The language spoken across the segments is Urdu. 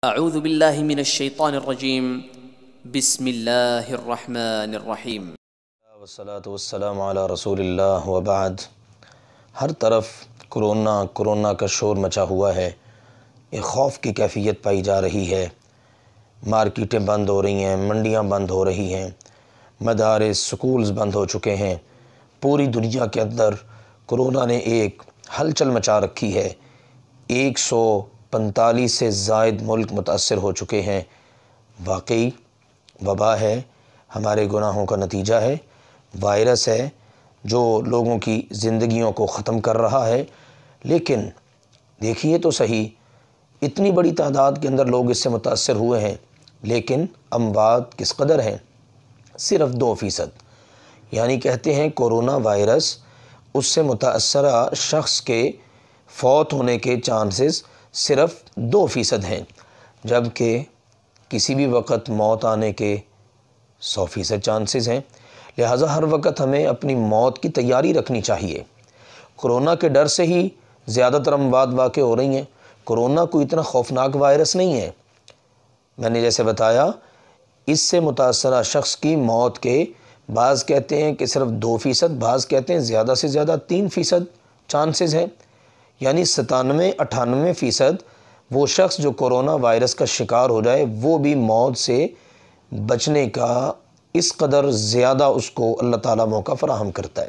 اعوذ باللہ من الشیطان الرجیم بسم اللہ الرحمن الرحیم والصلاة والسلام علی رسول اللہ وبعد۔ ہر طرف کرونا کا شور مچا ہوا ہے، ایک خوف کی کیفیت پائی جا رہی ہے۔ مارکیٹیں بند ہو رہی ہیں، منڈیاں بند ہو رہی ہیں، مدارس سکولز بند ہو چکے ہیں۔ پوری دنیا کے اندر کرونا نے ایک ہلچل مچا رکھی ہے۔ 145 سے زائد ملک متاثر ہو چکے ہیں۔ واقعی وبا ہے، ہمارے گناہوں کا نتیجہ ہے، وائرس ہے جو لوگوں کی زندگیوں کو ختم کر رہا ہے۔ لیکن دیکھیے تو صحیح، اتنی بڑی تعداد کے اندر لوگ اس سے متاثر ہوئے ہیں، لیکن اموات کس قدر ہیں؟ صرف 2%۔ یعنی کہتے ہیں کورونا وائرس اس سے متاثرہ شخص کے فوت ہونے کے چانسز صرف 2% ہیں، جبکہ کسی بھی وقت موت آنے کے 100% چانسز ہیں۔ لہٰذا ہر وقت ہمیں اپنی موت کی تیاری رکھنی چاہیے۔ کرونا کے ڈر سے ہی زیادہ تر اموات واقع ہو رہی ہیں۔ کرونا کوئی اتنا خوفناک وائرس نہیں ہے۔ میں نے جیسے بتایا، اس سے متاثرہ شخص کی موت کے بعض کہتے ہیں کہ صرف 2%، بعض کہتے ہیں زیادہ سے زیادہ 3% چانسز ہیں۔ یعنی 97-98% وہ شخص جو کرونا وائرس کا شکار ہو جائے وہ بھی موت سے بچنے کا اس قدر زیادہ اس کو اللہ تعالیٰ موقع فراہم کرتا ہے۔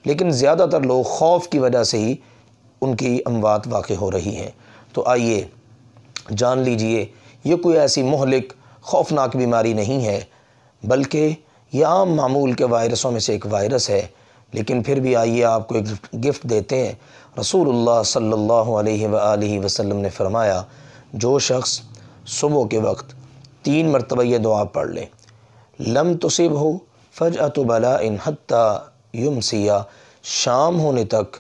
لیکن زیادہ تر لوگ خوف کی وجہ سے ہی ان کی اموات واقع ہو رہی ہیں۔ تو آئیے جان لیجئے، یہ کوئی ایسی مہلک خوفناک بیماری نہیں ہے، بلکہ یہ عام معمول کے وائرسوں میں سے ایک وائرس ہے۔ لیکن پھر بھی آئیے آپ کو ایک گفٹ دیتے ہیں۔ رسول اللہ صلی اللہ علیہ وآلہ وسلم نے فرمایا، جو شخص صبح کے وقت 3 مرتبہ یہ دعا پڑھ لے، لم تصبہ فجأۃ بلاء حتی یمسی، شام ہونے تک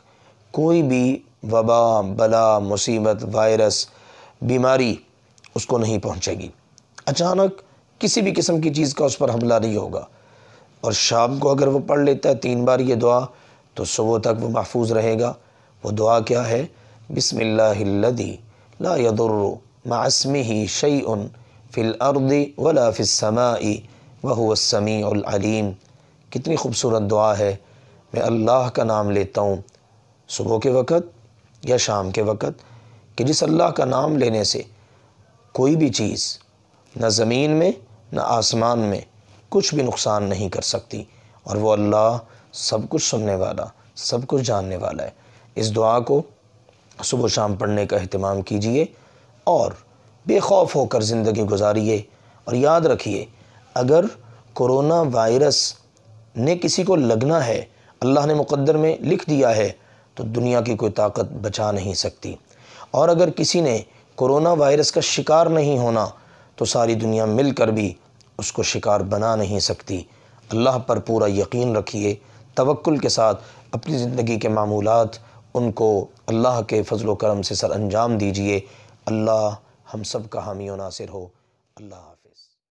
کوئی بھی وبا، بلا، مصیبت، وائرس، بیماری اس کو نہیں پہنچے گی۔ اچانک کسی بھی قسم کی چیز کا اس پر حملہ نہیں ہوگا، اور شام کو اگر وہ پڑھ لیتا ہے 3 بار یہ دعا تو صبح تک وہ محفوظ رہے گا۔ وہ دعا کیا ہے؟ بسم اللہ الذی لا یضر مع اسمہ شیء فی الارض ولا فی السماء وہو السمیع العلیم۔ کتنی خوبصورت دعا ہے۔ میں اللہ کا نام لیتا ہوں صبح کے وقت یا شام کے وقت، کہ جس اللہ کا نام لینے سے کوئی بھی چیز نہ زمین میں نہ آسمان میں کچھ بھی نقصان نہیں کر سکتی، اور وہ اللہ سب کچھ سننے والا، سب کچھ جاننے والا ہے۔ اس دعا کو صبح و شام پڑھنے کا اہتمام کیجئے اور بے خوف ہو کر زندگی گزاریے۔ اور یاد رکھیے، اگر کرونا وائرس نے کسی کو لگنا ہے، اللہ نے مقدر میں لکھ دیا ہے، تو دنیا کی کوئی طاقت بچا نہیں سکتی۔ اور اگر کسی نے کرونا وائرس کا شکار نہیں ہونا تو ساری دنیا مل کر بھی اس کو شکار بنا نہیں سکتی۔ اللہ پر پورا یقین رکھیے، توکل کے ساتھ اپنی زندگی کے معمولات ان کو اللہ کے فضل و کرم سے سر انجام دیجیے۔ اللہ ہم سب کا حامی و ناصر ہو۔ اللہ حافظ۔